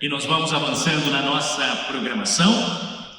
E nós vamos avançando na nossa programação.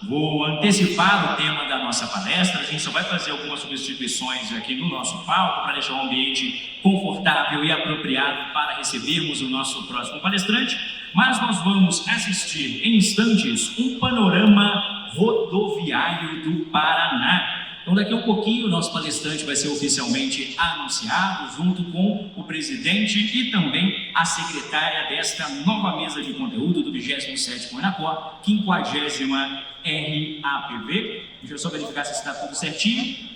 Vou antecipar o tema da nossa palestra. A gente só vai fazer algumas substituições aqui no nosso palco para deixar o ambiente confortável e apropriado para recebermos o nosso próximo palestrante. Mas nós vamos assistir em instantes um panorama rodoviário do Paraná. Então, daqui a um pouquinho, o nosso palestrante vai ser oficialmente anunciado, junto com o presidente e também a secretária desta nova mesa de conteúdo do 27º ENACOR, 50ª RAPV. Deixa eu só verificar se está tudo certinho.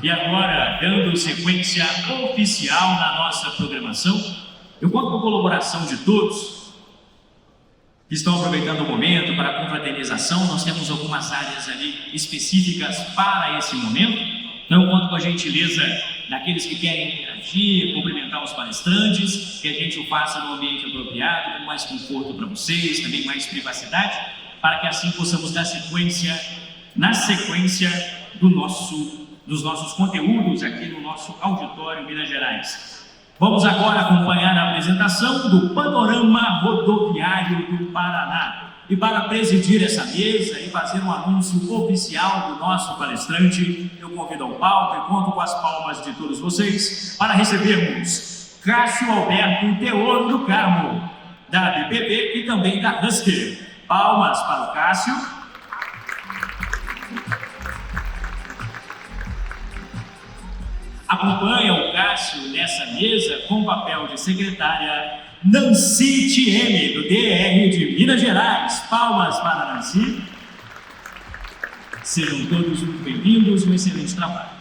E agora, dando sequência oficial na nossa programação, eu conto com a colaboração de todos que estão aproveitando o momento para a confraternização. Nós temos algumas áreas ali específicas para esse momento. Então eu conto com a gentileza daqueles que querem interagir, cumprimentar os palestrantes, que a gente o faça no ambiente apropriado, com mais conforto para vocês, também mais privacidade, para que assim possamos dar sequência, na sequência dos nossos conteúdos aqui no nosso auditório Minas Gerais. Vamos agora acompanhar a apresentação do Panorama Rodoviário do Paraná. E para presidir essa mesa e fazer um anúncio oficial do nosso palestrante, eu convido ao palco e conto com as palmas de todos vocês para recebermos Cássio Alberto Teor do Carmo, da BPP e também da Husky. Palmas para o Cássio. Acompanha o Cássio nessa mesa com o papel de secretária Nancy Thieme, do DR de Minas Gerais. Palmas para a Nancy. Sejam todos muito bem-vindos e um excelente trabalho.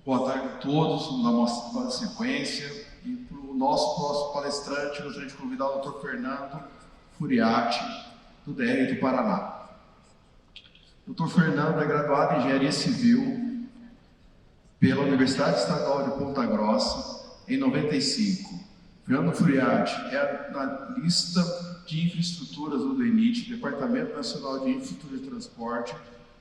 Boa tarde a todos, vamos dar uma sequência. E para o nosso próximo palestrante, eu gostaria de convidar o Dr. Fernando Furiati, do DR do Paraná. O Dr. Fernando é graduado em Engenharia Civil pela Universidade Estadual de Ponta Grossa em 95. Fernando Furiati é analista de infraestruturas do DENIT, Departamento Nacional de Infraestrutura e Transporte,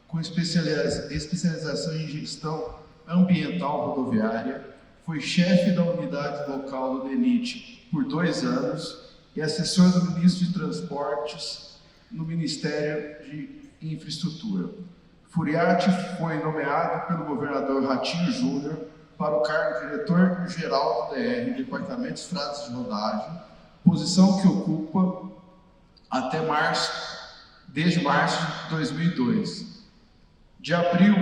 com especialização em gestão ambiental rodoviária, foi chefe da unidade local do DENIT por 2 anos e assessor do ministro de Transportes no Ministério de Infraestrutura. Furiati foi nomeado pelo governador Ratinho Júnior para o cargo de diretor-geral do DR, Departamento de Estradas de Rodagem, posição que ocupa desde março de 2002. De abril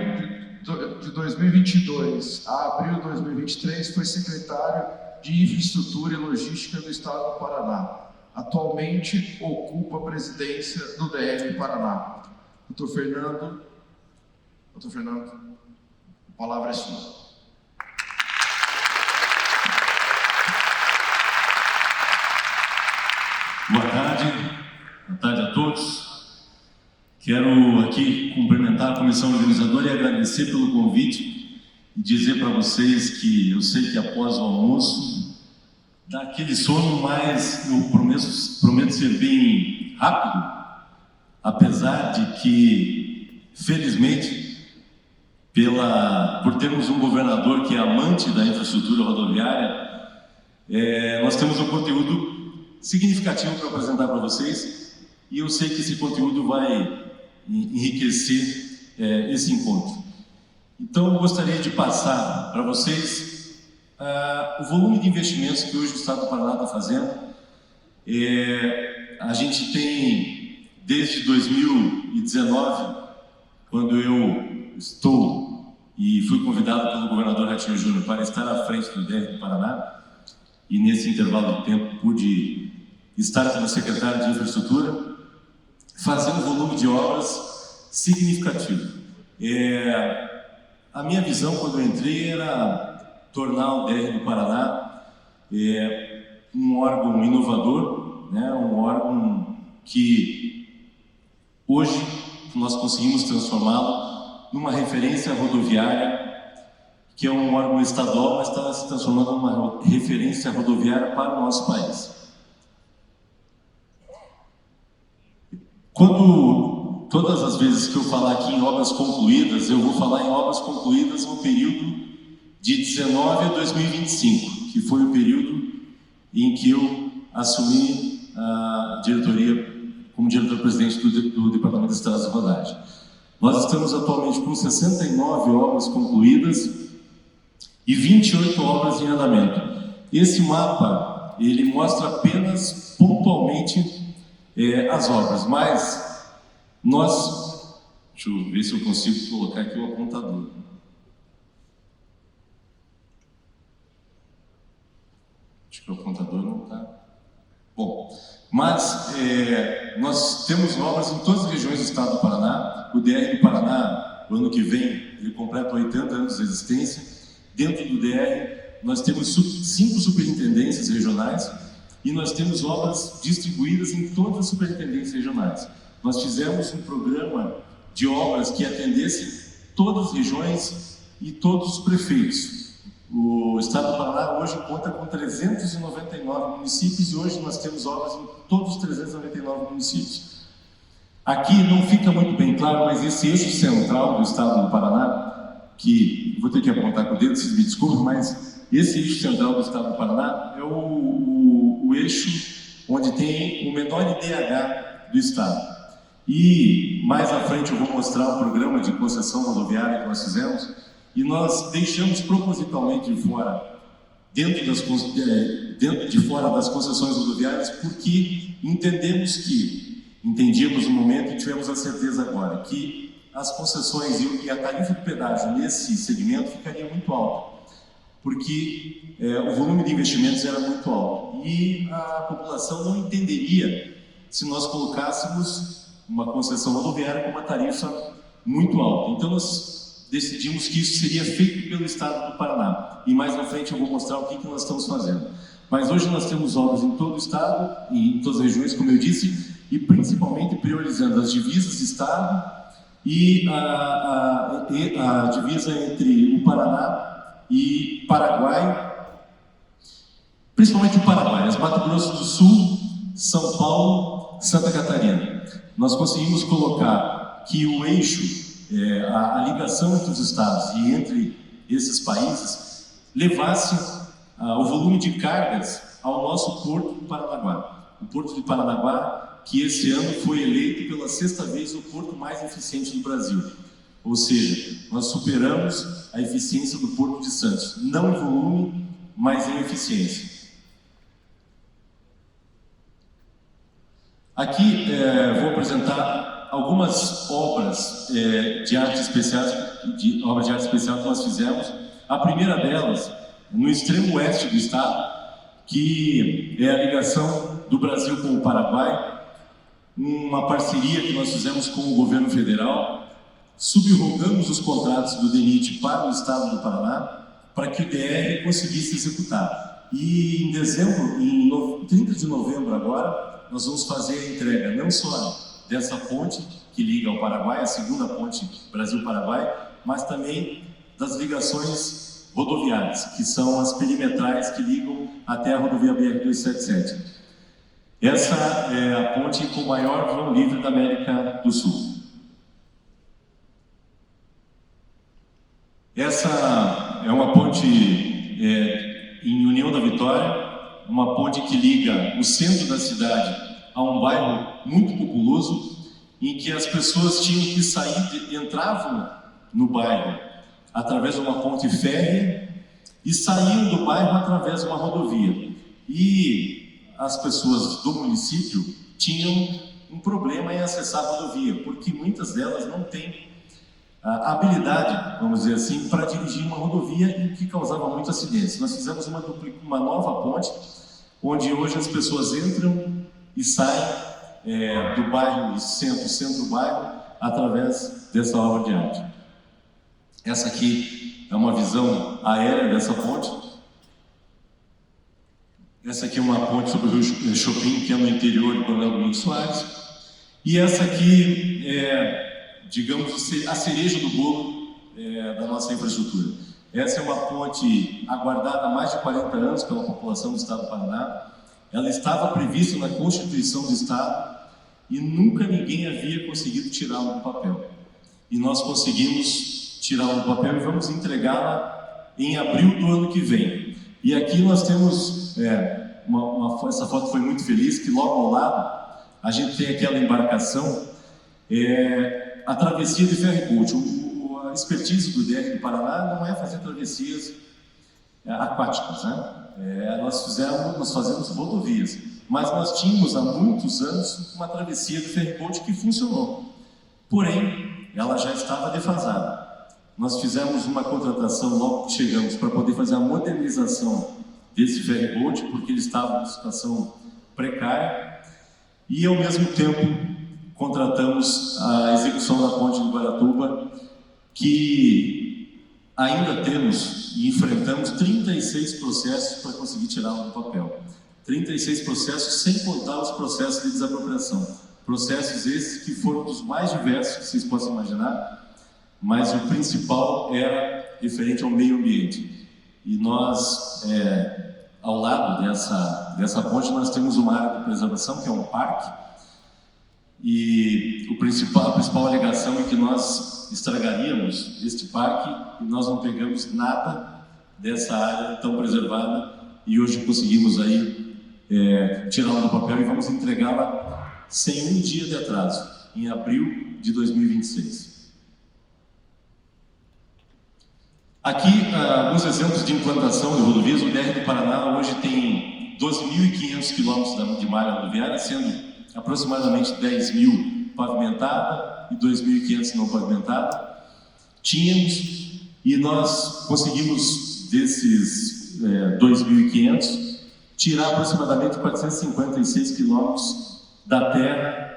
de 2022 a abril de 2023, foi secretário de Infraestrutura e Logística do Estado do Paraná. Atualmente ocupa a presidência do DR Paraná. Dr. Fernando, a palavra é sua. Boa tarde a todos. Quero aqui cumprimentar a comissão organizadora e agradecer pelo convite e dizer para vocês que eu sei que após o almoço dá aquele sono, mas eu prometo ser bem rápido, apesar de que, felizmente, por termos um governador que é amante da infraestrutura rodoviária, nós temos um conteúdo significativo para apresentar para vocês, e eu sei que esse conteúdo vai enriquecer esse encontro. Então, eu gostaria de passar para vocês o volume de investimentos que hoje o Estado do Paraná está fazendo. A gente tem, desde 2019, quando eu estou e fui convidado pelo governador Ratinho Júnior para estar à frente do DR do Paraná, e nesse intervalo de tempo pude estar como secretário de Infraestrutura, fazer um volume de obras significativo. A minha visão, quando eu entrei, era tornar o DR do Paraná um órgão inovador, né? Um órgão que hoje nós conseguimos transformá-lo numa referência rodoviária, que é um órgão estadual, mas está se transformando numa referência rodoviária para o nosso país. Todas as vezes que eu falar aqui em obras concluídas, eu vou falar em obras concluídas no período de 19 a 2025, que foi o período em que eu assumi a diretoria como diretor-presidente do Departamento de Estradas de Rodagem. Nós estamos atualmente com 69 obras concluídas e 28 obras em andamento. Esse mapa, ele mostra apenas pontualmente as obras, mas deixa eu ver se eu consigo colocar aqui o apontador. Acho que o apontador não está. Bom, mas nós temos obras em todas as regiões do estado do Paraná. O DR do Paraná, no ano que vem, ele completa 80 anos de existência. Dentro do DR, nós temos 5 superintendências regionais e nós temos obras distribuídas em todas as superintendências regionais. Nós fizemos um programa de obras que atendesse todas as regiões e todos os prefeitos. O estado do Paraná hoje conta com 399 municípios e hoje nós temos obras em todos os 399 municípios. Aqui não fica muito bem claro, mas esse eixo central do estado do Paraná, que vou ter que apontar com o dedo, vocês me desculpem, mas esse eixo central do estado do Paraná é o eixo onde tem o menor IDH do estado. E mais à frente eu vou mostrar o programa de concessão rodoviária que nós fizemos, e nós deixamos propositalmente de fora, dentro de fora das concessões rodoviárias, porque entendíamos no momento e tivemos a certeza agora que as concessões e a tarifa de pedágio nesse segmento ficaria muito alta, porque o volume de investimentos era muito alto e a população não entenderia se nós colocássemos uma concessão rodoviária com uma tarifa muito alta. Então nós decidimos que isso seria feito pelo estado do Paraná, e mais na frente eu vou mostrar o que nós estamos fazendo. Mas hoje nós temos obras em todo o estado, em todas as regiões, como eu disse, e principalmente priorizando as divisas de estado e a divisa entre o Paraná e Paraguai, principalmente o Paraguai, as Mato Grosso do Sul, São Paulo, Santa Catarina. Nós conseguimos colocar que o eixo, a ligação entre os estados e entre esses países, levasse o volume de cargas ao nosso Porto de Paranaguá. O Porto de Paranaguá, que esse ano foi eleito pela 6ª vez o porto mais eficiente do Brasil. Ou seja, nós superamos a eficiência do Porto de Santos, não em volume, mas em eficiência. Aqui vou apresentar algumas obras de arte especial que nós fizemos. A primeira delas, no extremo oeste do estado, que é a ligação do Brasil com o Paraguai, uma parceria que nós fizemos com o governo federal. Subrogamos os contratos do DENIT para o estado do Paraná, para que o DR conseguisse executar. E em dezembro, em 30 de novembro agora, nós vamos fazer a entrega não só dessa ponte que liga ao Paraguai, a segunda ponte Brasil-Paraguai, mas também das ligações rodoviárias, que são as perimetrais que ligam até a rodovia BR-277. Essa é a ponte com o maior vão livre da América do Sul. ponte em União da Vitória, uma ponte que liga o centro da cidade a um bairro muito populoso, em que as pessoas tinham que sair, entravam no bairro através de uma ponte férrea e saíam do bairro através de uma rodovia. E as pessoas do município tinham um problema em acessar a rodovia, porque muitas delas não têm a habilidade, vamos dizer assim, para dirigir uma rodovia, e que causava muito acidentes. Nós fizemos uma nova ponte, onde hoje as pessoas entram e saem do bairro, centro do bairro, através dessa obra de arte. Essa aqui é uma visão aérea dessa ponte. Essa aqui é uma ponte sobre o Rio Chopin, que é no interior de Coronel Domingos Soares. E essa aqui é, digamos, a cereja do bolo da nossa infraestrutura. Essa é uma ponte aguardada há mais de 40 anos pela população do Estado do Paraná. Ela estava prevista na Constituição do Estado e nunca ninguém havia conseguido tirá-la do papel. E nós conseguimos tirá-la do papel e vamos entregá-la em abril do ano que vem. E aqui nós temos, essa foto foi muito feliz, que logo ao lado a gente tem aquela embarcação, a travessia de ferryboat. A expertise do DR do Paraná não é fazer travessias aquáticas, né? Nós fazemos rodovias, mas nós tínhamos há muitos anos uma travessia de ferryboat que funcionou, porém ela já estava defasada. Nós fizemos uma contratação logo que chegamos para poder fazer a modernização desse ferryboat, porque ele estava em situação precária, e ao mesmo tempo contratamos a execução da ponte de Guaratuba, que ainda temos e enfrentamos 36 processos para conseguir tirá-la do papel. 36 processos, sem contar os processos de desapropriação. Processos esses que foram dos mais diversos que vocês possam imaginar, mas o principal era referente ao meio ambiente. E nós, ao lado dessa ponte, nós temos uma área de preservação, que é um parque, e a principal alegação é que nós estragaríamos este parque e nós não pegamos nada dessa área tão preservada, e hoje conseguimos aí tirá-la do papel e vamos entregá-la sem um dia de atraso, em abril de 2026. Aqui, alguns exemplos de implantação de rodovias. O DR do Paraná hoje tem 12.500 quilômetros de malha rodoviária, sendo aproximadamente 10.000 pavimentada e 2.500 não pavimentada. Tínhamos, e nós conseguimos desses 2.500 tirar aproximadamente 456 quilômetros da terra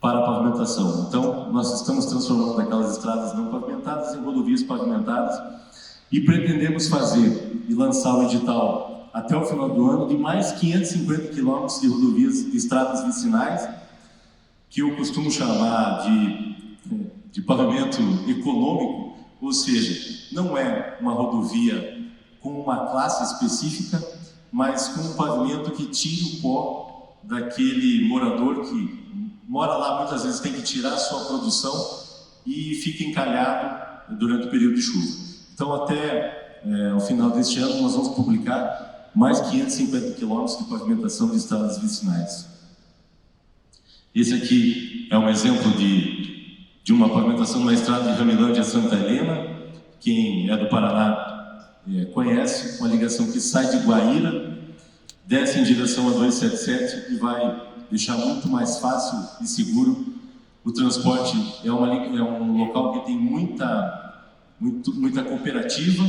para a pavimentação. Então, nós estamos transformando aquelas estradas não pavimentadas em rodovias pavimentadas e pretendemos fazer e lançar o edital até o final do ano de mais 550 quilômetros de rodovias e estradas vicinais, que eu costumo chamar de pavimento econômico, ou seja, não é uma rodovia com uma classe específica, mas com um pavimento que tire o pó daquele morador que mora lá, muitas vezes tem que tirar a sua produção e fica encalhado durante o período de chuva. Então, até o final deste ano, nós vamos publicar mais 550 quilômetros de pavimentação de estradas vicinais. Esse aqui é um exemplo de uma pavimentação numa estrada de Ramilândia a Santa Helena. Quem é do Paraná conhece, uma ligação que sai de Guaíra, desce em direção a 277 e vai deixar muito mais fácil e seguro o transporte. É um local que tem muita cooperativa,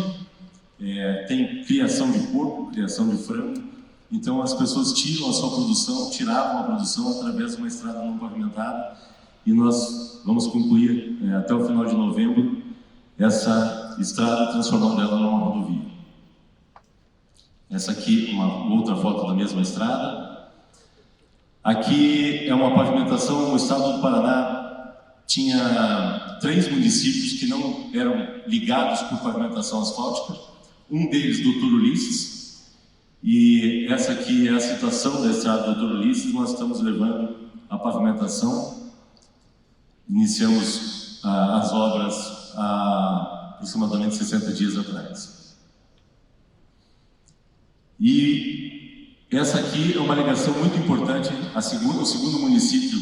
tem criação de porco, criação de frango, então as pessoas tiravam a produção através de uma estrada não pavimentada, e nós vamos concluir até o final de novembro essa estrada, transformando ela numa rodovia. Essa aqui é uma outra foto da mesma estrada. Aqui é uma pavimentação. O estado do Paraná tinha 3 municípios que não eram ligados por pavimentação asfáltica. Um deles, Doutor Ulisses, e essa aqui é a situação da estrada Doutor Ulisses. Nós estamos levando a pavimentação. Iniciamos as obras há aproximadamente 60 dias atrás. E essa aqui é uma ligação muito importante. O segundo município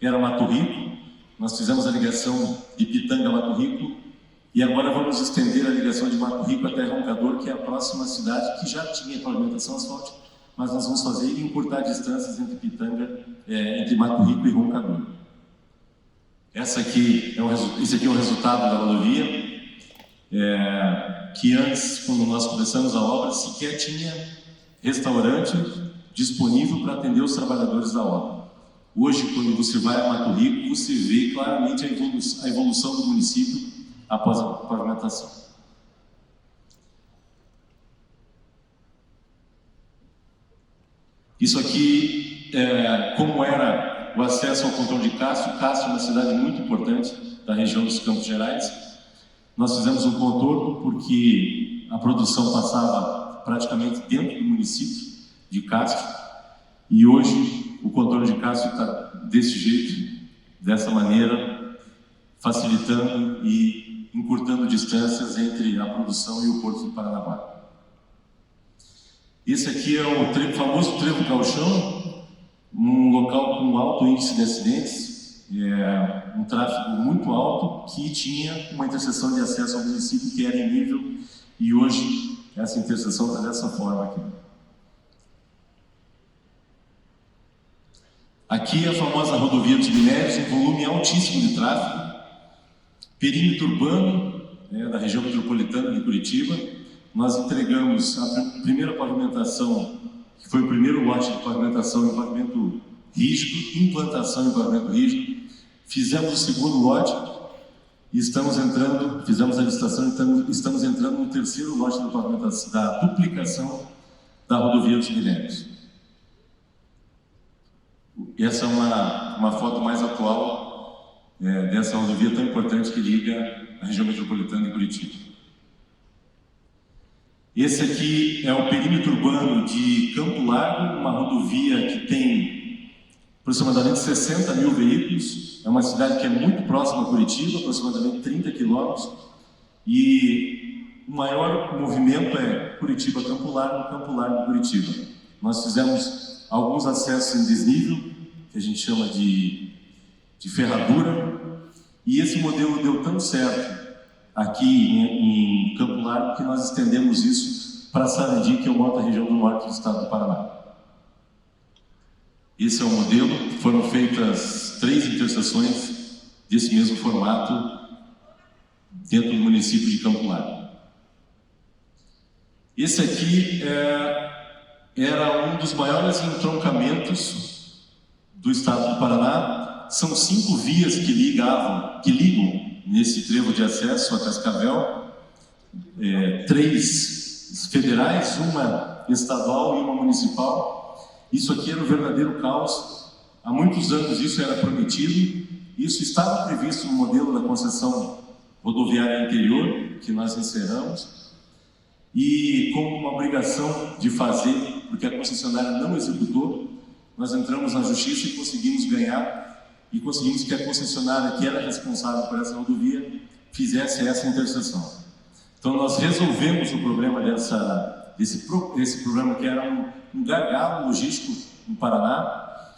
era Mato Rico. Nós fizemos a ligação de Pitanga a Mato Rico e agora vamos estender a ligação de Mato Rico até Roncador, que é a próxima cidade que já tinha pavimentação asfáltica, mas nós vamos fazer e encurtar distâncias entre Pitanga, entre Mato Rico e Roncador. Esse aqui é o resultado da rodovia, que antes, quando nós começamos a obra, sequer tinha restaurante disponível para atender os trabalhadores da obra. Hoje, quando você vai a Mato Rico, você vê claramente a evolução do município após a pavimentação. Isso aqui, como era o acesso ao Pontão de Castro. Castro é uma cidade muito importante da região dos Campos Gerais. Nós fizemos um contorno porque a produção passava praticamente dentro do município de Castro, e hoje o contorno de Castro está desse jeito, dessa maneira, facilitando e encurtando distâncias entre a produção e o Porto de Paranaguá. Esse aqui é o famoso Trevo Gauchão, um local com alto índice de acidentes, um tráfego muito alto, que tinha uma interseção de acesso ao município que era em nível, e hoje essa interseção está dessa forma aqui. Aqui é a famosa rodovia dos Minérios, um volume altíssimo de tráfego, perímetro urbano, da região metropolitana de Curitiba. Nós entregamos a primeira pavimentação, que foi o primeiro lote de pavimentação em pavimento rígido, implantação em pavimento rígido. Fizemos o segundo lote e fizemos a licitação e estamos entrando no terceiro lote da pavimentação, da duplicação da rodovia dos Minérios. Essa é uma foto mais atual dessa rodovia tão importante que liga a região metropolitana de Curitiba. Esse aqui é o perímetro urbano de Campo Largo, uma rodovia que tem aproximadamente 60 mil veículos. É uma cidade que é muito próxima a Curitiba, aproximadamente 30 quilômetros, e o maior movimento é Curitiba-Campo Largo-Curitiba. Nós fizemos alguns acessos em desnível, que a gente chama de ferradura, e esse modelo deu tão certo aqui em Campo Largo que nós estendemos isso para Sarandi, que é uma outra região do norte do estado do Paraná. Esse é o modelo. Foram feitas 3 interseções desse mesmo formato dentro do município de Campo Largo. Esse aqui era um dos maiores entroncamentos do estado do Paraná. São 5 vias que ligam nesse trevo de acesso a Cascavel, 3 federais, uma estadual e uma municipal. Isso aqui era um verdadeiro caos. Há muitos anos isso era prometido. Isso estava previsto no modelo da concessão rodoviária anterior, que nós encerramos, e como uma obrigação de fazer, porque a concessionária não executou, nós entramos na justiça e conseguimos ganhar, e conseguimos que a concessionária, que era responsável por essa rodovia, fizesse essa interseção. Então nós resolvemos o problema esse problema que era um gargalo logístico no Paraná,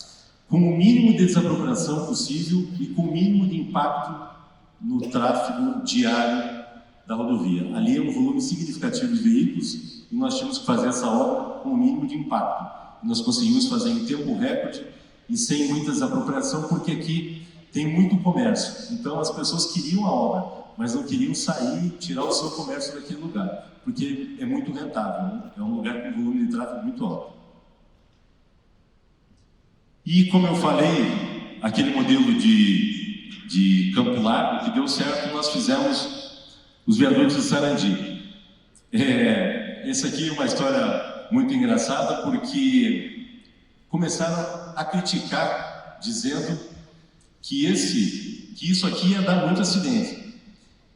com o mínimo de desapropriação possível e com o mínimo de impacto no tráfego diário da rodovia. Ali é um volume significativo de veículos e nós tínhamos que fazer essa obra com o mínimo de impacto. E nós conseguimos fazer em tempo recorde e sem muita desapropriação, porque aqui tem muito comércio. Então as pessoas queriam a obra, mas não queriam sair e tirar o seu comércio daquele lugar, porque é muito rentável, né? É um lugar com volume de tráfego muito alto. E como eu falei, aquele modelo de Campo Largo que deu certo, nós fizemos os viadutos de Sarandi. Essa aqui é uma história muito engraçada, porque começaram a criticar, dizendo que isso aqui ia dar muito acidente.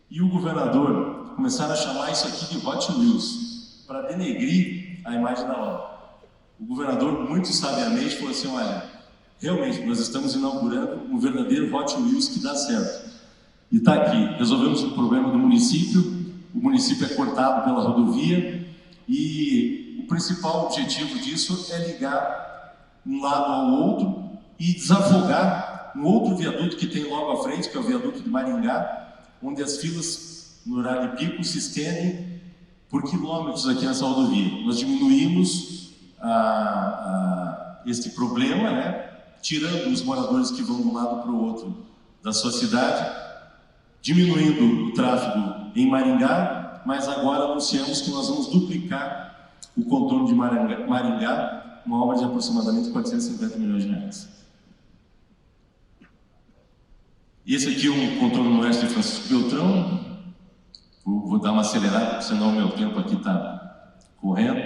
E o governador começaram a chamar isso aqui de Hot Wheels, para denegrir a imagem da obra. O governador, muito sabiamente, falou assim: olha, realmente, nós estamos inaugurando um verdadeiro Hot Wheels que dá certo. E está aqui, resolvemos o problema do município, o município é cortado pela rodovia e o principal objetivo disso é ligar um lado ao outro e desafogar um outro viaduto que tem logo à frente, que é o viaduto de Maringá, onde as filas no horário de pico se estendem por quilômetros aqui nessa rodovia. Nós diminuímos este problema, né? Tirando os moradores que vão de um lado para o outro da sua cidade, diminuindo o tráfego em Maringá, mas agora anunciamos que nós vamos duplicar o contorno de Maringá, uma obra de aproximadamente 450 milhões de reais. Esse aqui é um contorno no oeste de Francisco Beltrão. Vou dar uma acelerada, senão o meu tempo aqui está correndo.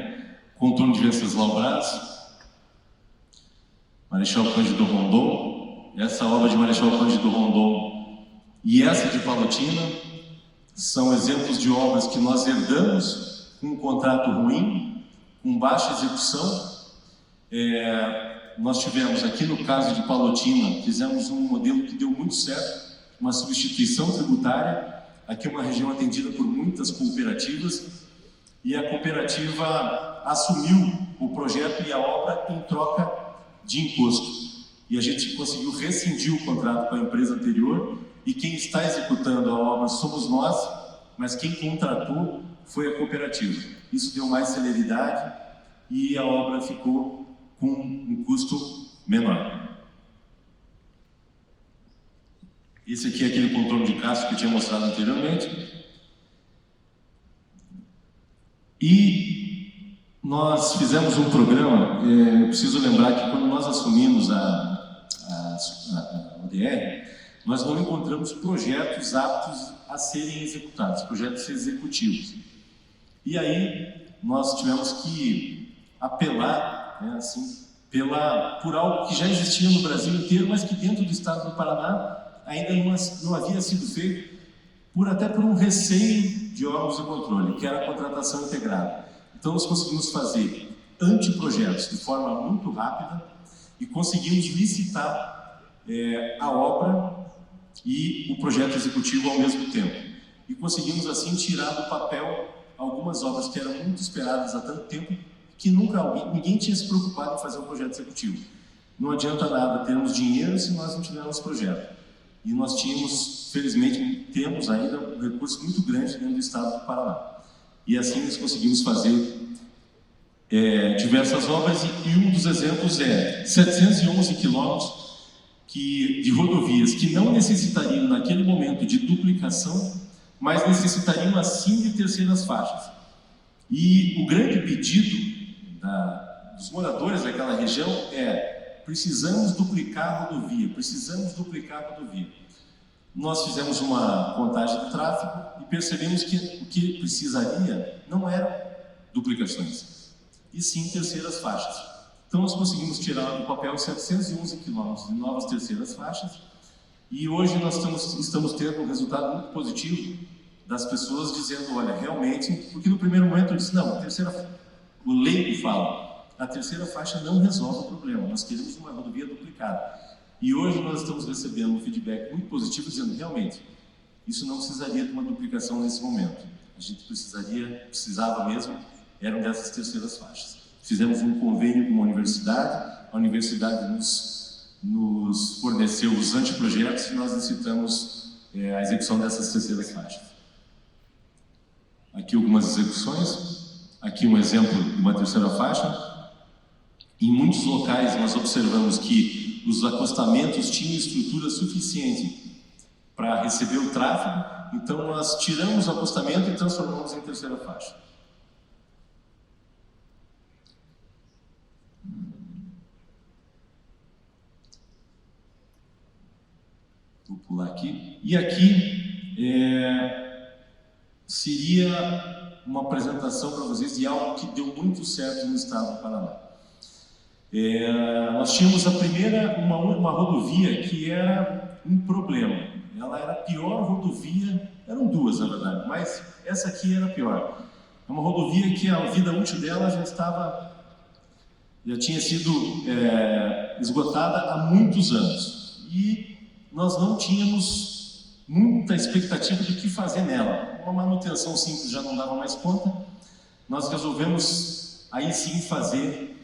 Contorno de Venceslau Braz, Marechal Cândido Rondon. Essa obra de Marechal Cândido Rondon e essa de Palotina são exemplos de obras que nós herdamos com um contrato ruim, com baixa execução. Nós tivemos aqui no caso de Palotina, fizemos um modelo que deu muito certo, uma substituição tributária. Aqui é uma região atendida por muitas cooperativas e a cooperativa assumiu o projeto e a obra em troca de imposto. E a gente conseguiu rescindir o contrato com a empresa anterior e quem está executando a obra somos nós, mas quem contratou foi a cooperativa. Isso deu mais celeridade e a obra ficou com um custo menor. Esse aqui é aquele contorno de casco que eu tinha mostrado anteriormente. E nós fizemos um programa, eu preciso lembrar que quando nós assumimos a ODR, nós não encontramos projetos aptos a serem executados, projetos executivos. E aí nós tivemos que apelar, né, assim, por algo que já existia no Brasil inteiro, mas que dentro do estado do Paraná ainda não havia sido feito, até por um receio de órgãos de controle, que era a contratação integrada. Então nós conseguimos fazer anteprojetos de forma muito rápida e conseguimos licitar a obra e o projeto executivo ao mesmo tempo. E conseguimos assim tirar do papel algumas obras que eram muito esperadas há tanto tempo que ninguém tinha se preocupado em fazer um projeto executivo. Não adianta nada termos dinheiro se nós não tivermos projeto. E nós temos ainda um recurso muito grande dentro do estado do Paraná. E assim nós conseguimos fazer diversas obras e um dos exemplos é 711 quilômetros de rodovias que não necessitariam naquele momento de duplicação, mas necessitariam assim de terceiras faixas. E o grande pedido dos moradores daquela região precisamos duplicar a rodovia, precisamos duplicar a rodovia. Nós fizemos uma contagem de tráfego e percebemos que o que precisaria não eram duplicações, e sim terceiras faixas. Então nós conseguimos tirar do papel 711 quilômetros de novas terceiras faixas e hoje nós estamos tendo um resultado muito positivo das pessoas dizendo, olha, realmente, porque no primeiro momento eu disse, não, o leigo fala, a terceira faixa não resolve o problema, nós queremos uma rodovia duplicada. E hoje nós estamos recebendo um feedback muito positivo dizendo, realmente, isso não precisaria de uma duplicação nesse momento. A gente precisava mesmo, eram dessas terceiras faixas. Fizemos um convênio com uma universidade, a universidade nos forneceu os anteprojetos e nós licitamos a execução dessas terceiras faixas. Aqui algumas execuções, aqui um exemplo de uma terceira faixa. Em muitos locais nós observamos que os acostamentos tinham estrutura suficiente para receber o tráfego, então nós tiramos o acostamento e transformamos em terceira faixa. Vou pular aqui. E aqui seria uma apresentação para vocês de algo que deu muito certo no estado do Paraná. Nós tínhamos uma rodovia que era um problema. Ela era a pior rodovia, eram duas na verdade, mas essa aqui era a pior. É uma rodovia que a vida útil dela já tinha sido esgotada há muitos anos. E nós não tínhamos muita expectativa do que fazer nela. Uma manutenção simples já não dava mais conta. Nós resolvemos aí sim fazer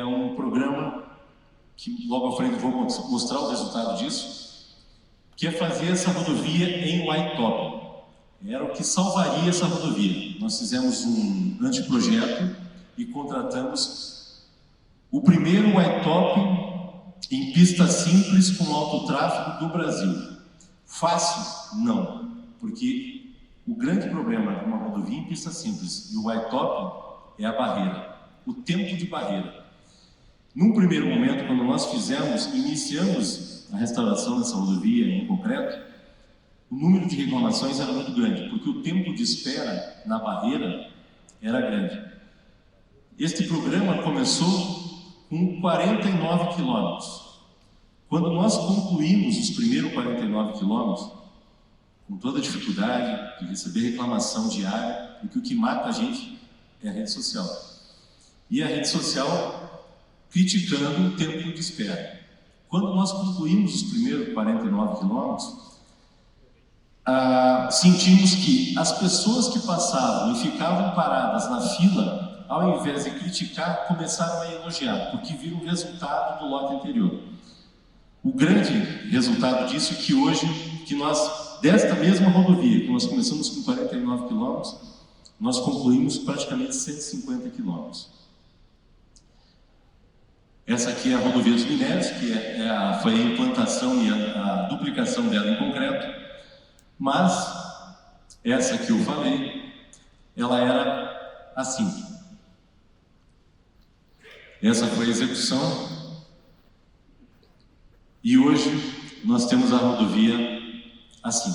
um programa que logo à frente vou mostrar o resultado disso, que é fazer essa rodovia em Whitetop. Era o que salvaria essa rodovia. Nós fizemos um anteprojeto e contratamos o primeiro Whitetop em pista simples com alto tráfego do Brasil. Fácil? Não, porque o grande problema de uma rodovia em pista simples e o Whitetop é a barreira, o tempo de barreira. Num primeiro momento, quando nós iniciamos a restauração dessa rodovia em concreto, o número de reclamações era muito grande, porque o tempo de espera na barreira era grande. Este programa começou com 49 quilômetros. Quando nós concluímos os primeiros 49 quilômetros, com toda a dificuldade de receber reclamação diária, porque o que mata a gente é a rede social. E a rede social criticando o tempo de espera. Quando nós concluímos os primeiros 49 quilômetros, sentimos que as pessoas que passavam e ficavam paradas na fila, ao invés de criticar, começaram a elogiar, porque viram o resultado do lote anterior. O grande resultado disso é que hoje, desta mesma rodovia, que nós começamos com 49 quilômetros, nós concluímos praticamente 150 quilômetros. Essa aqui é a rodovia dos minérios, que foi a implantação e a duplicação dela em concreto. Mas essa que eu falei, ela era assim. Essa foi a execução. E hoje nós temos a rodovia assim.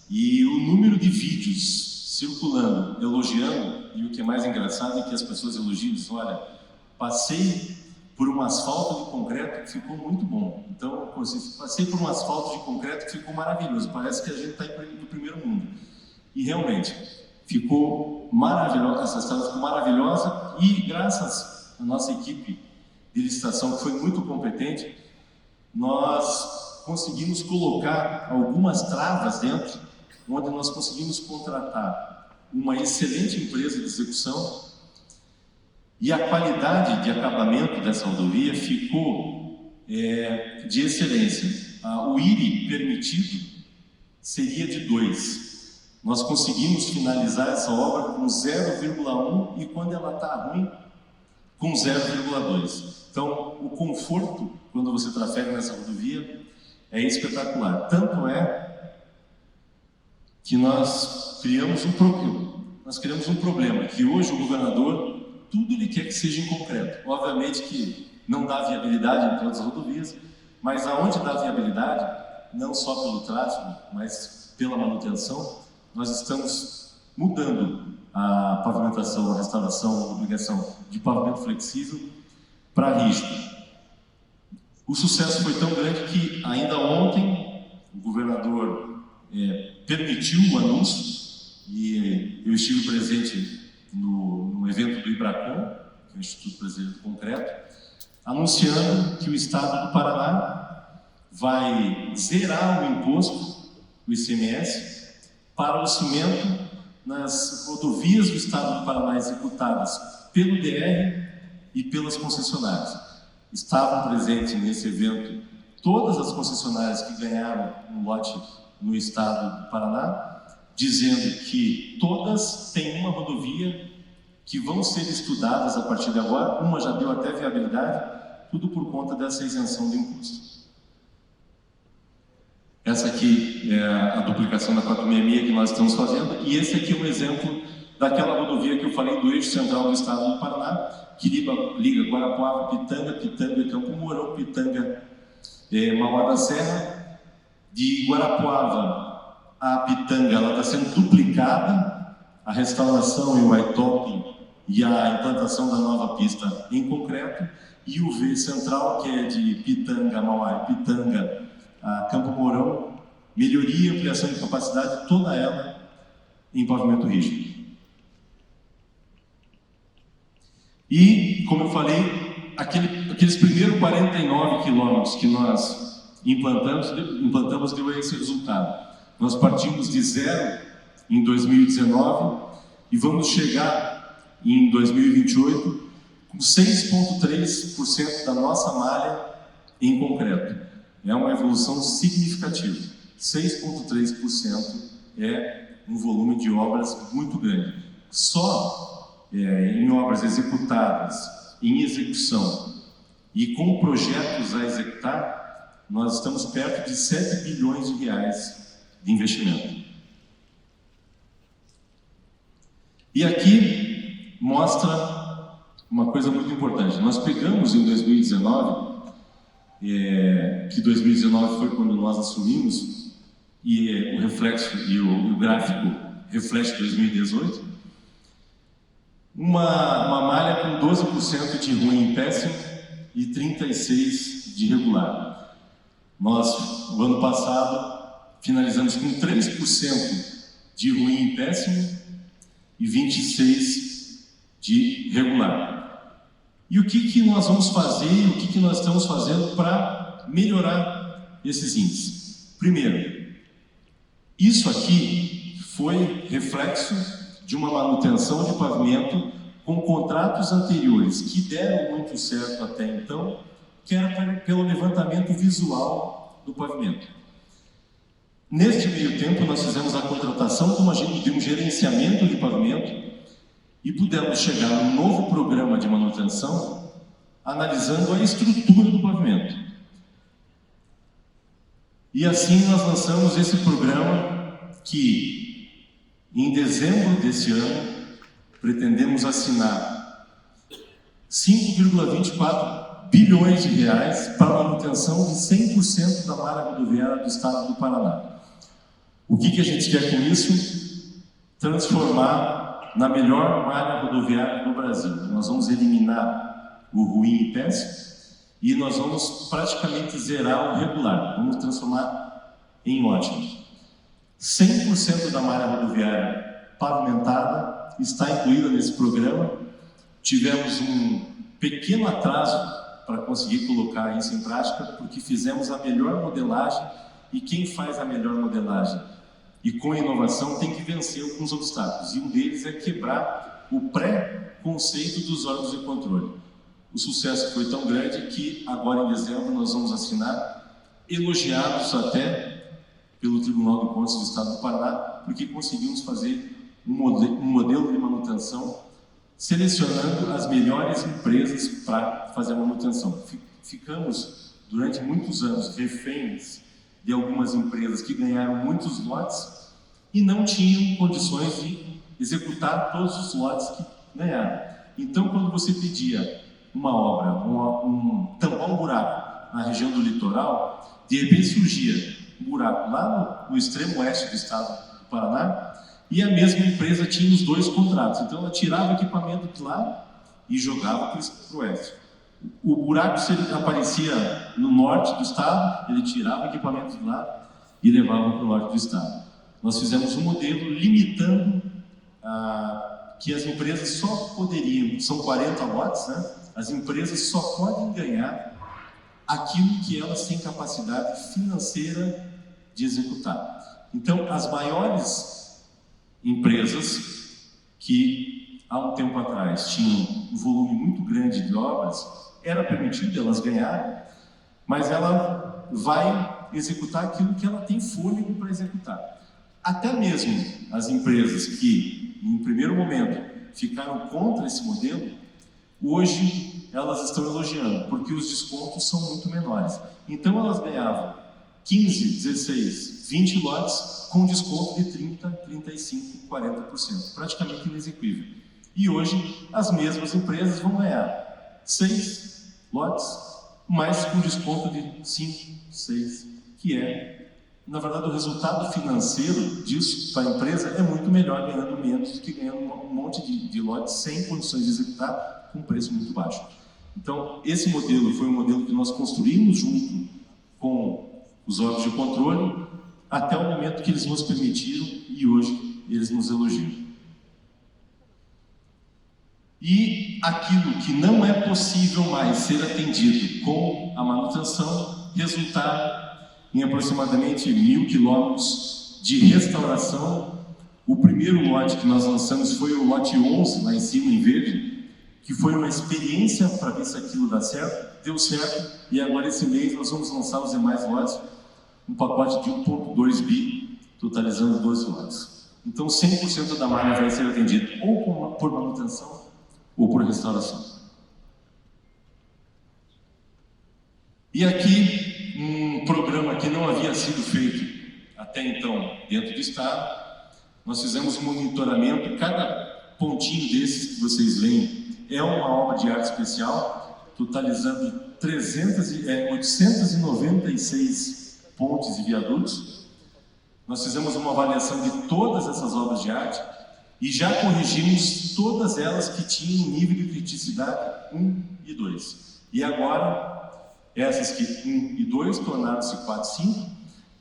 E o número de vídeos circulando, elogiando, e o que é mais engraçado é que as pessoas elogiam e dizem: olha, passei por um asfalto de concreto que ficou muito bom. Então, passei por um asfalto de concreto que ficou maravilhoso. Parece que a gente está indo do primeiro mundo. E realmente, ficou maravilhosa, essa estrada ficou maravilhosa, e graças à nossa equipe de licitação, que foi muito competente, nós conseguimos colocar algumas travas dentro, onde nós conseguimos contratar uma excelente empresa de execução. E a qualidade de acabamento dessa rodovia ficou de excelência. O IRI permitido seria de 2. Nós conseguimos finalizar essa obra com 0,1 e quando ela está ruim, com 0,2. Então, o conforto, quando você trafega nessa rodovia, é espetacular. Tanto é que nós criamos um problema, que hoje o governador, tudo ele quer que seja em concreto. Obviamente que não dá viabilidade em todas as rodovias, mas aonde dá viabilidade, não só pelo tráfego, mas pela manutenção, nós estamos mudando a pavimentação, a restauração, a duplicação de pavimento flexível para rígido. O sucesso foi tão grande que ainda ontem o governador permitiu o anúncio, e eu estive presente no evento do IBRACON, que é o Instituto Brasileiro do Concreto, anunciando que o Estado do Paraná vai zerar o imposto, o ICMS, para o cimento nas rodovias do Estado do Paraná executadas pelo DR e pelas concessionárias. Estavam presentes nesse evento todas as concessionárias que ganharam um lote no Estado do Paraná, dizendo que todas têm uma rodovia que vão ser estudadas a partir de agora, uma já deu até viabilidade, tudo por conta dessa isenção de imposto. Essa aqui é a duplicação da 466 que nós estamos fazendo, e esse aqui é um exemplo daquela rodovia que eu falei do eixo central do Estado do Paraná, que liga Guarapuava, Pitanga, Campo Mourão, Pitanga, Mauá da Serra. De Guarapuava a Pitanga, ela está sendo duplicada, a restauração e o Whitetop e a implantação da nova pista em concreto, e o V central, que é de Pitanga, Mauá e Pitanga a Campo Mourão, melhoria e ampliação de capacidade, toda ela em pavimento rígido. E, como eu falei, aqueles primeiros 49 quilômetros que nós implantamos deu esse resultado. Nós partimos de 0 em 2019 e vamos chegar em 2028 com 6,3% da nossa malha em concreto. É uma evolução significativa. 6,3% é um volume de obras muito grande. Só em obras executadas, em execução e com projetos a executar, nós estamos perto de 7 bilhões de reais de investimento. E aqui mostra uma coisa muito importante. Nós pegamos em 2019, que 2019 foi quando nós assumimos, e o reflexo e o gráfico reflete 2018, uma malha com 12% de ruim e péssimo e 36% de regular. Nós, no ano passado, finalizamos com 3% de ruim e péssimo e 26% de regular. E o que nós vamos fazer, o que nós estamos fazendo para melhorar esses índices? Primeiro, isso aqui foi reflexo de uma manutenção de pavimento com contratos anteriores que deram muito certo até então, que era pelo levantamento visual do pavimento. Neste meio tempo, nós fizemos a contratação de um gerenciamento de pavimento e pudemos chegar a um novo programa de manutenção analisando a estrutura do pavimento. E assim nós lançamos esse programa que, em dezembro desse ano, pretendemos assinar 5,24 bilhões de reais para a manutenção de 100% da malha rodoviária do estado do Paraná. O que a gente quer com isso? Transformar na melhor malha rodoviária do Brasil. Nós vamos eliminar o ruim e péssimo e nós vamos praticamente zerar o regular. Vamos transformar em ótimo. 100% da malha rodoviária pavimentada está incluída nesse programa. Tivemos um pequeno atraso para conseguir colocar isso em prática, porque fizemos a melhor modelagem, e quem faz a melhor modelagem e com inovação tem que vencer alguns obstáculos, e um deles é quebrar o pré-conceito dos órgãos de controle. O sucesso foi tão grande que agora em dezembro nós vamos assinar, elogiados até pelo Tribunal de Contas do Estado do Paraná, porque conseguimos fazer um modelo de manutenção selecionando as melhores empresas para fazer a manutenção. Ficamos durante muitos anos reféns de algumas empresas que ganharam muitos lotes e não tinham condições de executar todos os lotes que ganharam. Então, quando você pedia uma obra, tampar um buraco na região do litoral, de repente surgia um buraco lá no extremo oeste do estado do Paraná, e a mesma empresa tinha os dois contratos. Então, ela tirava o equipamento de lá e jogava para o oeste. O buraco, se ele aparecia no norte do estado, ele tirava o equipamento de lá e levava para o norte do estado. Nós fizemos um modelo limitando que as empresas só poderiam, são 40 lotes, né? As empresas só podem ganhar aquilo que elas têm capacidade financeira de executar. Então, as maiores empresas que há um tempo atrás tinham um volume muito grande de obras, era permitido elas ganharem, mas ela vai executar aquilo que ela tem fôlego para executar. Até mesmo as empresas que, em primeiro momento, ficaram contra esse modelo, hoje elas estão elogiando, porque os descontos são muito menores. Então elas ganhavam 15, 16, 20 lotes com desconto de 30, 35, 40%, praticamente inexequível. E hoje as mesmas empresas vão ganhar 6 lotes, mas com desconto de 5, 6, que é, na verdade, o resultado financeiro disso para a empresa é muito melhor ganhando menos do que ganhando um monte de lotes sem condições de executar com preço muito baixo. Então, esse modelo foi um modelo que nós construímos junto com os órgãos de controle, até o momento que eles nos permitiram e hoje eles nos elogiam. E aquilo que não é possível mais ser atendido com a manutenção resultaram em aproximadamente 1.000 quilômetros de restauração. O primeiro lote que nós lançamos foi o lote 11, lá em cima em verde, que foi uma experiência para ver se aquilo dá certo, deu certo, e agora esse mês nós vamos lançar os demais lotes, um pacote de 1,2 bi, totalizando 12 lotes. Então 100% da malha vai ser atendida ou por manutenção ou por restauração. E aqui, um programa que não havia sido feito até então dentro do estado, nós fizemos um monitoramento. Cada pontinho desses que vocês veem é uma obra de arte especial, totalizando 896 pontes e viadutos. Nós fizemos uma avaliação de todas essas obras de arte e já corrigimos todas elas que tinham nível de criticidade 1 e 2. E agora, essas que 1 e 2 tornaram-se 4 e 5,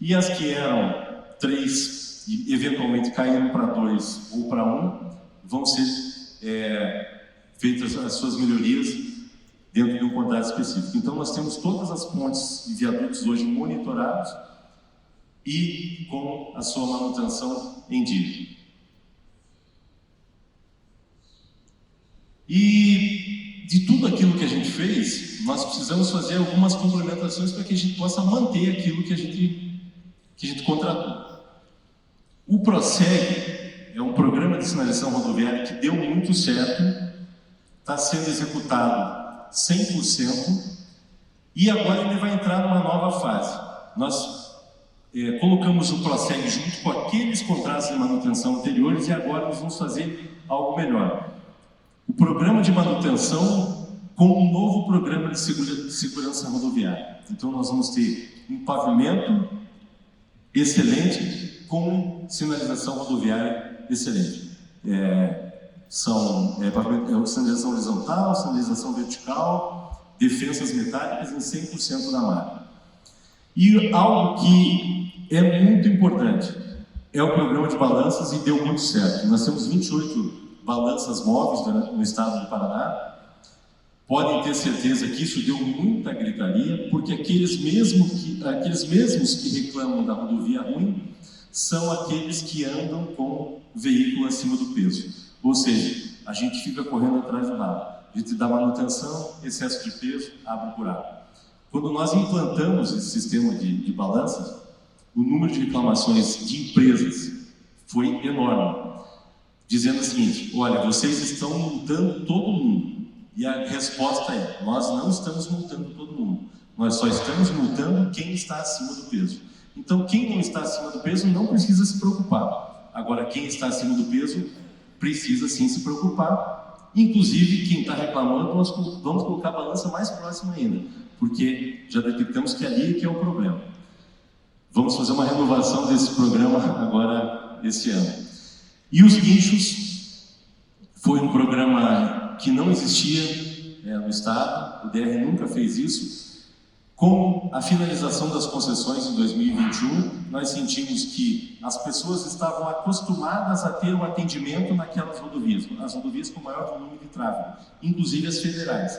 e as que eram 3 e eventualmente caíram para 2 ou para 1, vão ser feitas as suas melhorias dentro de um contrato específico. Então nós temos todas as pontes e viadutos hoje monitorados e com a sua manutenção em dia. E de tudo aquilo que a gente fez, nós precisamos fazer algumas complementações para que a gente possa manter aquilo que a gente contratou. O PROSEG é um programa de sinalização rodoviária que deu muito certo, está sendo executado 100%, e agora ele vai entrar numa nova fase. Nós colocamos o PROSEG junto com aqueles contratos de manutenção anteriores, e agora nós vamos fazer algo melhor. O programa de manutenção com um novo programa de segurança rodoviária. Então nós vamos ter um pavimento excelente com sinalização rodoviária excelente. Sinalização horizontal, sinalização vertical, defensas metálicas em 100% da malha. E algo que é muito importante é o programa de balanças, e deu muito certo. Nós temos 28 balanças móveis no estado do Paraná. Podem ter certeza que isso deu muita gritaria, porque aqueles mesmos que reclamam da rodovia ruim são aqueles que andam com veículo acima do peso. Ou seja, a gente fica correndo atrás do rabo. A gente dá manutenção, excesso de peso, abre o buraco. Quando nós implantamos esse sistema de balanças, o número de reclamações de empresas foi enorme, dizendo o seguinte: olha, vocês estão multando todo mundo. E a resposta é: nós não estamos multando todo mundo, nós só estamos multando quem está acima do peso. Então, quem não está acima do peso não precisa se preocupar. Agora, quem está acima do peso precisa sim se preocupar. Inclusive, quem está reclamando, nós vamos colocar a balança mais próxima ainda, porque já detectamos que ali é que é o problema. Vamos fazer uma renovação desse programa agora, esse ano. E os guinchos foi um programa que não existia no estado, o DR nunca fez isso. Com a finalização das concessões em 2021, nós sentimos que as pessoas estavam acostumadas a ter o atendimento naquelas rodovias, as rodovias com maior volume de tráfego, inclusive as federais.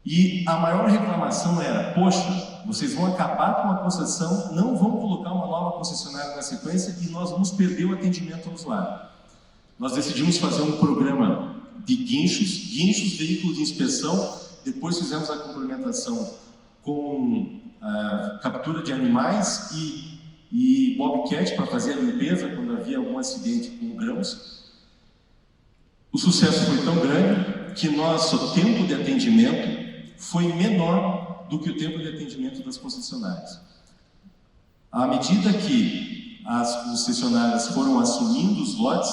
E a maior reclamação era: poxa, vocês vão acabar com a concessão, não vão colocar uma nova concessionária na sequência e nós vamos perder o atendimento ao usuário. Nós decidimos fazer um programa de guinchos, veículos de inspeção, depois fizemos a complementação com a captura de animais e bobcat para fazer a limpeza quando havia algum acidente com grãos. O sucesso foi tão grande que nosso tempo de atendimento foi menor do que o tempo de atendimento das concessionárias. À medida que as concessionárias foram assumindo os lotes,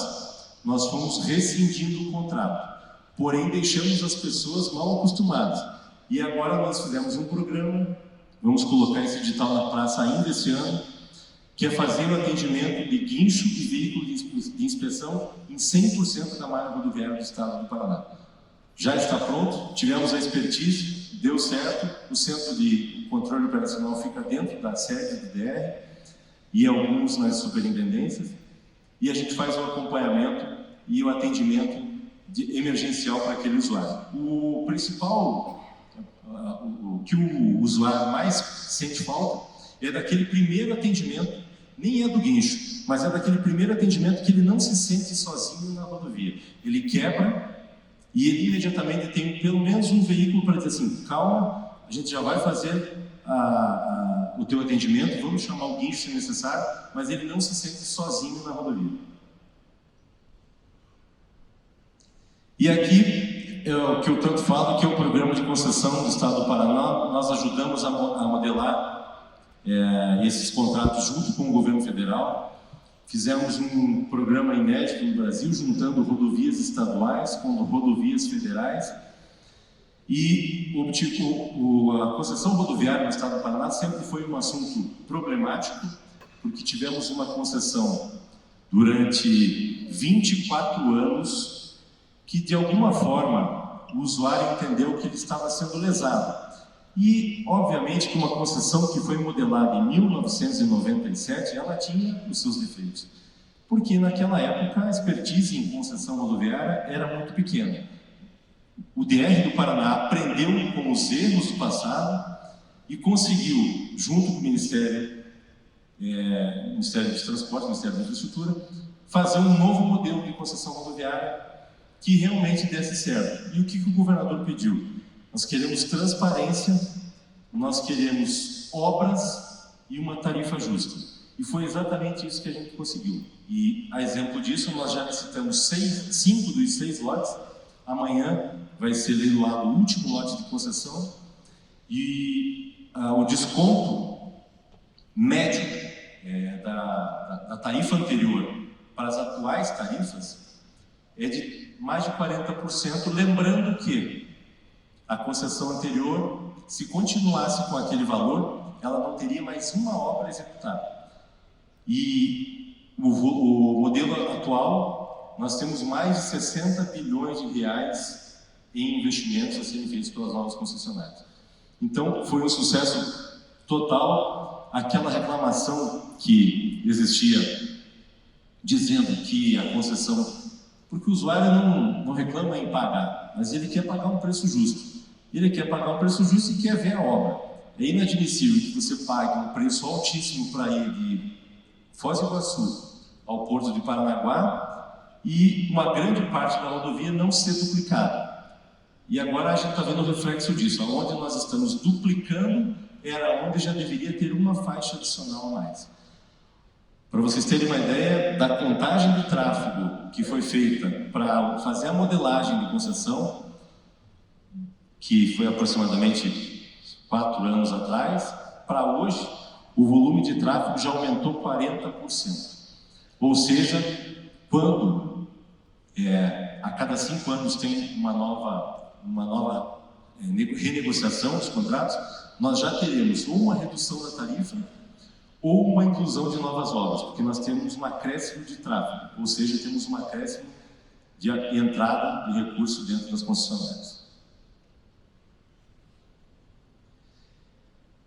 nós fomos rescindindo o contrato, porém deixamos as pessoas mal acostumadas. E agora nós fizemos um programa, vamos colocar esse edital na praça ainda esse ano, que é fazer o atendimento de guincho e veículo de inspeção em 100% da malha rodoviária do estado do Paraná. Já está pronto, tivemos a expertise, deu certo, o centro de controle operacional fica dentro da sede do DR e alguns nas superintendências, e a gente faz o acompanhamento e o atendimento emergencial para aquele usuário. O principal, o que o usuário mais sente falta é daquele primeiro atendimento, nem é do guincho, mas é daquele primeiro atendimento que ele não se sente sozinho na rodovia. Ele quebra e ele imediatamente tem pelo menos um veículo para dizer assim, calma, a gente já vai fazer o teu atendimento, vamos chamar o guincho se necessário, mas ele não se sente sozinho na rodovia. E aqui é o que eu tanto falo, que é o programa de concessão do Estado do Paraná. Nós ajudamos a modelar esses contratos junto com o governo federal. Fizemos um programa inédito no Brasil, juntando rodovias estaduais com rodovias federais. E a concessão rodoviária no Estado do Paraná sempre foi um assunto problemático, porque tivemos uma concessão durante 24 anos que, de alguma forma, o usuário entendeu que ele estava sendo lesado. E, obviamente, que uma concessão que foi modelada em 1997, ela tinha os seus defeitos. Porque, naquela época, a expertise em concessão rodoviária era muito pequena. O DR do Paraná aprendeu com os erros do passado e conseguiu, junto com o Ministério dos Transportes, Ministério da Infraestrutura, fazer um novo modelo de concessão rodoviária que realmente desse certo. E o que o governador pediu? Nós queremos transparência, nós queremos obras e uma tarifa justa. E foi exatamente isso que a gente conseguiu. E, a exemplo disso, nós já licitamos 5 dos 6 lotes. Amanhã vai ser leiloado o último lote de concessão. E o desconto médio da tarifa anterior para as atuais tarifas é de mais de 40%, lembrando que a concessão anterior, se continuasse com aquele valor, ela não teria mais uma obra executada. E o modelo atual, nós temos mais de 60 bilhões de reais em investimentos a serem feitos pelas novas concessionárias. Então, foi um sucesso total. Aquela reclamação que existia, dizendo que a concessão... Porque o usuário não reclama em pagar, mas ele quer pagar um preço justo. Ele quer pagar um preço justo e quer ver a obra. É inadmissível que você pague um preço altíssimo para ir de Foz do Iguaçu ao Porto de Paranaguá e uma grande parte da rodovia não ser duplicada. E agora a gente está vendo o reflexo disso. Onde nós estamos duplicando era onde já deveria ter uma faixa adicional a mais. Para vocês terem uma ideia da contagem do tráfego que foi feita para fazer a modelagem de concessão, que foi aproximadamente 4 anos atrás, para hoje, o volume de tráfego já aumentou 40%. Ou seja, quando a cada 5 anos tem uma nova renegociação dos contratos, nós já teremos ou uma redução da tarifa ou uma inclusão de novas obras, porque nós temos um acréscimo de tráfego, ou seja, temos um acréscimo de entrada de recurso dentro das concessionárias.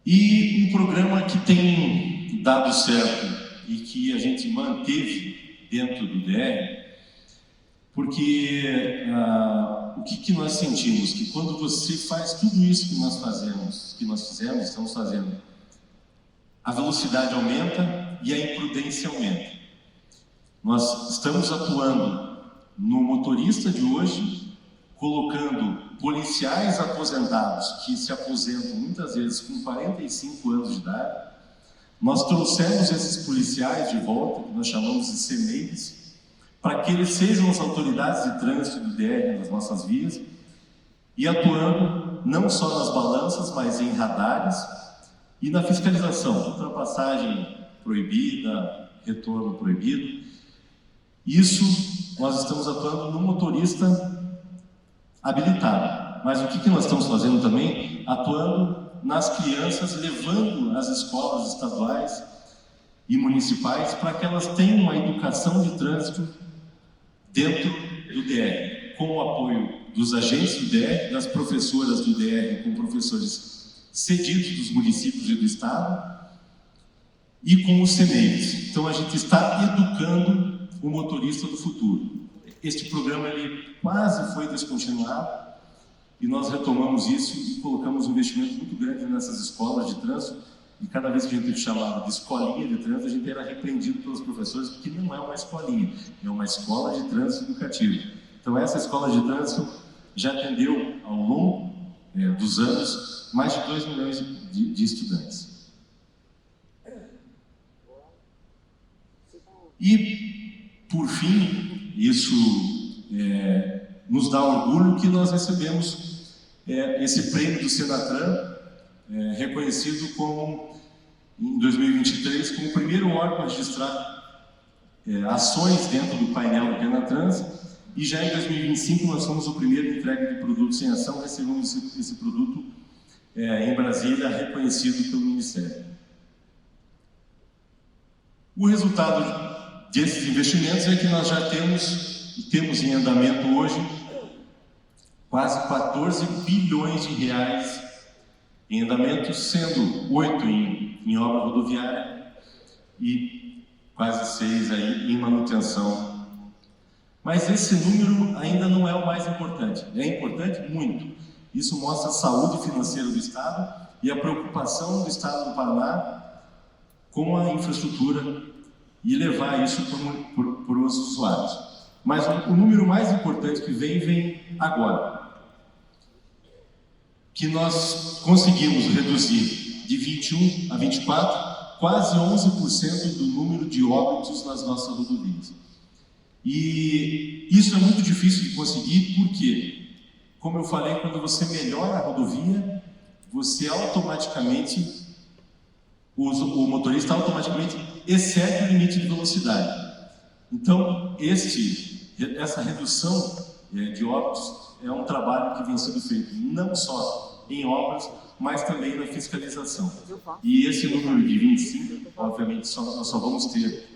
E um programa que tem dado certo e que a gente manteve dentro do DR, porque o que nós sentimos? Que quando você faz tudo isso que nós fizemos, estamos fazendo, a velocidade aumenta e a imprudência aumenta. Nós estamos atuando no motorista de hoje, colocando policiais aposentados que se aposentam muitas vezes com 45 anos de idade. Nós trouxemos esses policiais de volta, que nós chamamos de CMEIs, para que eles sejam as autoridades de trânsito do DR nas nossas vias e atuando não só nas balanças, mas em radares e na fiscalização, ultrapassagem proibida, retorno proibido. Isso nós estamos atuando no motorista habilitado. Mas o que nós estamos fazendo também? Atuando nas crianças, levando as escolas estaduais e municipais para que elas tenham uma educação de trânsito dentro do DR, com o apoio dos agentes do DR, das professoras do DR, com professores cedidos dos municípios e do estado, e com os CMEIs. Então a gente está educando o motorista do futuro. Este programa ele quase foi descontinuado e nós retomamos isso e colocamos um investimento muito grande nessas escolas de trânsito. E cada vez que a gente chamava de escolinha de trânsito, a gente era repreendido pelos professores, porque não é uma escolinha, é uma escola de trânsito educativa. Então essa escola de trânsito já atendeu, ao longo dos anos, mais de 2 milhões de estudantes. E, por fim, isso nos dá orgulho que nós recebemos esse prêmio do Senatran, reconhecido como, em 2023, como o primeiro órgão a registrar ações dentro do painel do Penatrans, e já em 2025 nós fomos o primeiro entrega de produtos em ação, recebemos esse produto em Brasília, reconhecido pelo Ministério. O resultado desses investimentos é que nós já temos em andamento hoje quase 14 bilhões de reais em andamento, sendo 8 em obra rodoviária e quase 6 aí em manutenção. Mas esse número ainda não é o mais importante. É importante muito. Isso mostra a saúde financeira do Estado e a preocupação do Estado do Paraná com a infraestrutura e levar isso para os usuários. Mas o número mais importante que vem agora, que nós conseguimos reduzir de 21 a 24, quase 11% do número de óbitos nas nossas rodovias. E isso é muito difícil de conseguir porque, como eu falei, quando você melhora a rodovia, você automaticamente, o motorista automaticamente excede o limite de velocidade. Então, essa redução de óbitos é um trabalho que vem sendo feito não só em obras, mas também na fiscalização. E esse número de 25, obviamente, nós só vamos ter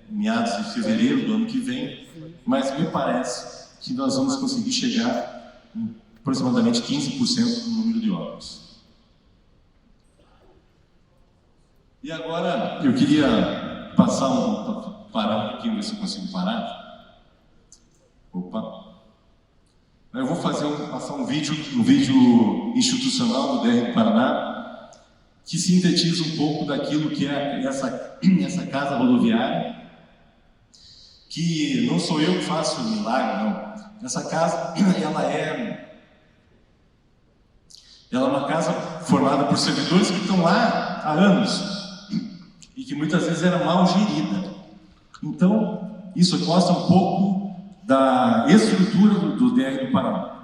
meados de fevereiro do ano que vem, mas me parece que nós vamos conseguir chegar em aproximadamente 15% do número de óbitos. E agora eu queria parar um pouquinho, ver se eu consigo parar. Opa! Eu vou passar um vídeo institucional do DR do Paraná, que sintetiza um pouco daquilo que é essa casa rodoviária, que não sou eu que faço o milagre, não. Essa casa, ela é uma casa formada por servidores que estão lá há anos e que muitas vezes era mal gerida. Então, isso mostra um pouco da estrutura do DR do Paraná.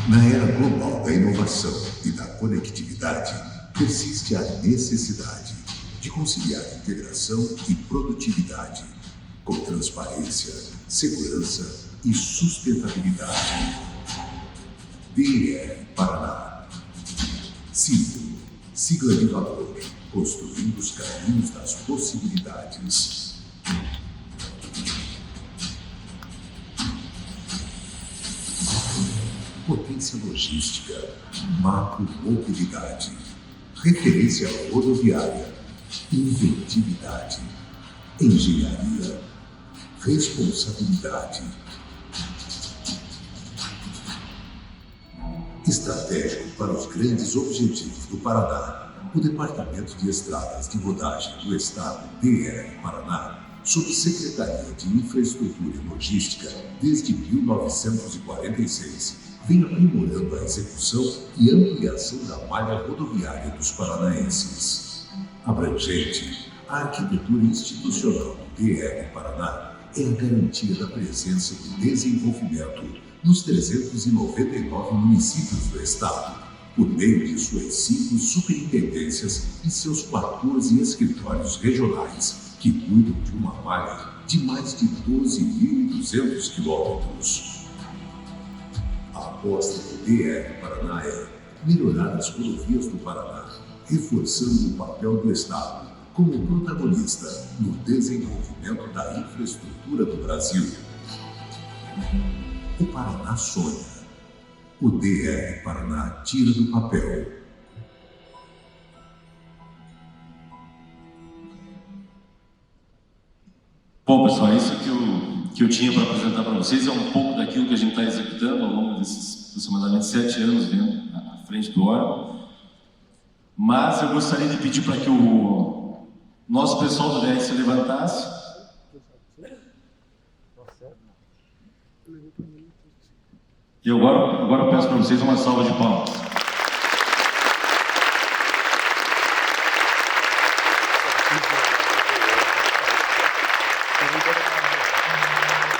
Na era global da inovação e da conectividade, persiste a necessidade de conciliar integração e produtividade com transparência, segurança e sustentabilidade. DR Paraná. Símbolo, sigla de valor, construindo os caminhos das possibilidades. Potência logística, macro-mobilidade, referência rodoviária, inventividade, engenharia, responsabilidade. Estratégico para os grandes objetivos do Paraná, o Departamento de Estradas de Rodagem do Estado, DR Paraná, sob Secretaria de Infraestrutura e Logística, desde 1946, vem aprimorando a execução e ampliação da malha rodoviária dos paranaenses. Abrangente, a arquitetura institucional do DR Paraná é a garantia da presença do desenvolvimento nos 399 municípios do estado, por meio de suas 5 superintendências e seus 14 escritórios regionais, que cuidam de uma malha de mais de 12.200 quilômetros. A aposta do DR Paraná é melhorar as rodovias do Paraná, reforçando o papel do Estado como protagonista no desenvolvimento da infraestrutura do Brasil. O Paraná sonha. O DR Paraná tira do papel. Bom, pessoal, é isso que que eu tinha para apresentar para vocês, é um pouco daquilo que a gente está executando ao longo desses aproximadamente 7 anos dentro, à frente do órgão. Mas eu gostaria de pedir para que o nosso pessoal do DR se levantasse. E agora eu peço para vocês uma salva de palmas.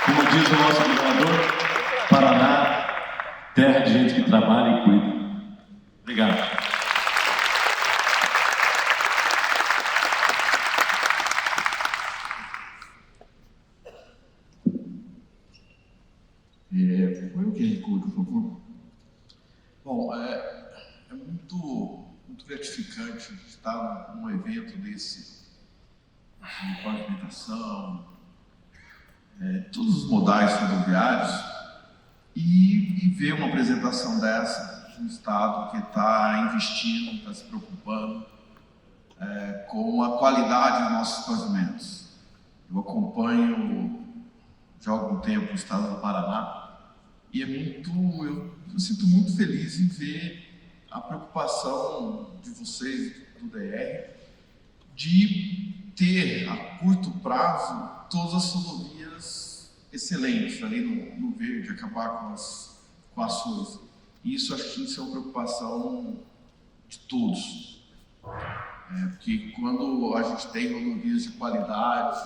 Como diz o nosso governador, Paraná, terra de gente que trabalha e cuida. Obrigado. Põe o QR Code, por favor. Bom, é muito gratificante estar num evento desse, de pavimentação, todos os modais rodoviários, e ver uma apresentação dessa de um Estado que está investindo, está se preocupando com a qualidade dos nossos pavimentos. Eu acompanho já há algum tempo o Estado do Paraná e eu sinto muito feliz em ver a preocupação de vocês do DR de ter a curto prazo todas as rodovias excelentes ali no verde, acabar com as suas. E isso acho que isso é uma preocupação de todos. Porque quando a gente tem rodovias de qualidade,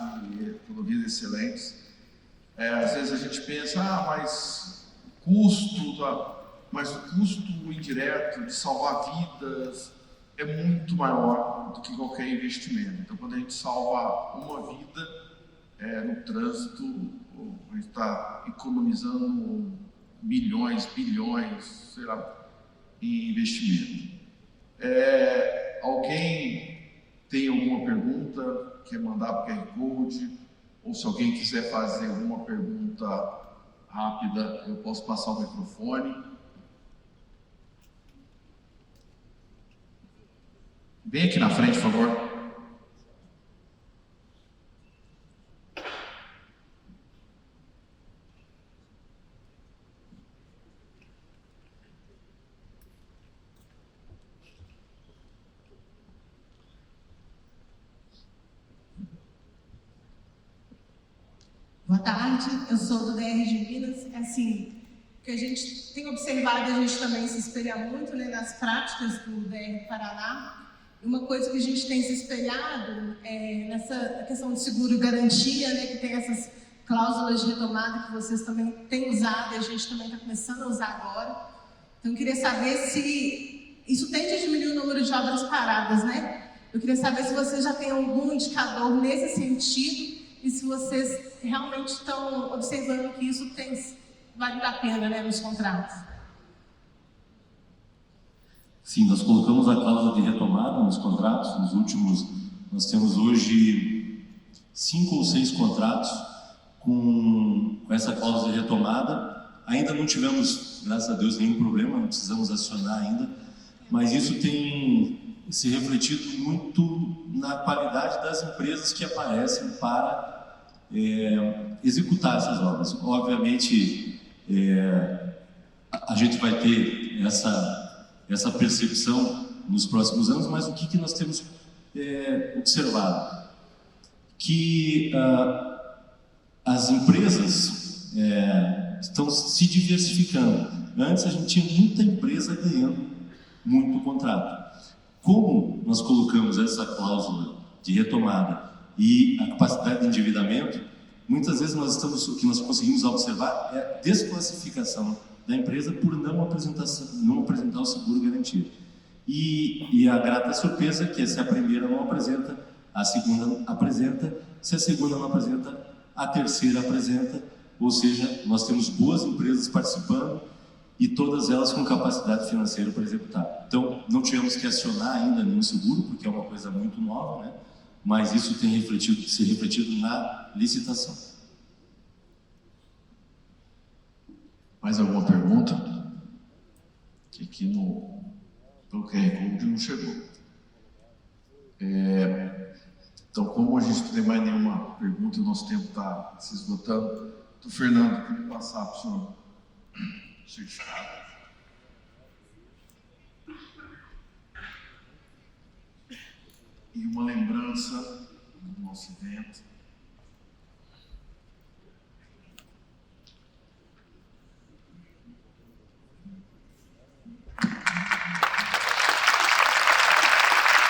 rodovias excelentes, às vezes a gente pensa, mas o custo indireto de salvar vidas é muito maior do que qualquer investimento. Então, quando a gente salva uma vida no trânsito, a gente está economizando milhões, bilhões, sei lá, em investimento. Alguém tem alguma pergunta? Quer mandar para o QR Code? Ou se alguém quiser fazer alguma pergunta rápida, eu posso passar o microfone. Vem aqui na frente, por favor. Boa tarde, eu sou do DR de Minas. Assim, o que a gente tem observado, a gente também se espelha muito, né, nas práticas do DR Paraná. Uma coisa que a gente tem se espelhado é nessa questão de seguro e garantia, né, que tem essas cláusulas de retomada que vocês também têm usado e a gente também está começando a usar agora. Então, eu queria saber se isso tende a diminuir o número de obras paradas, né? Eu queria saber se vocês já têm algum indicador nesse sentido e se vocês realmente estão observando que isso tem valido a pena, né, nos contratos. Sim, nós colocamos a cláusula de retomada nos contratos. Nós temos hoje 5 ou 6 contratos com essa cláusula de retomada. Ainda não tivemos, graças a Deus, nenhum problema, não precisamos acionar ainda, mas isso tem se refletido muito na qualidade das empresas que aparecem para executar essas obras. Obviamente, a gente vai ter essa percepção nos próximos anos, mas o que nós temos observado? Que as empresas estão se diversificando. Antes a gente tinha muita empresa ganhando muito contrato. Como nós colocamos essa cláusula de retomada e a capacidade de endividamento, muitas vezes o que nós conseguimos observar é a desclassificação da empresa por não apresentar o seguro garantido. E a grata surpresa é que se a primeira não apresenta, a segunda apresenta, se a segunda não apresenta, a terceira apresenta, ou seja, nós temos boas empresas participando e todas elas com capacidade financeira para executar. Então, não tivemos que acionar ainda nenhum seguro, porque é uma coisa muito nova, né? Mas isso tem se refletido na licitação. Mais alguma pergunta? Aqui pelo QR Code não chegou. Então, como a gente não tem mais nenhuma pergunta e o nosso tempo está se esgotando, Doutor Fernando, eu queria passar para o senhor o certificado. E uma lembrança do nosso evento.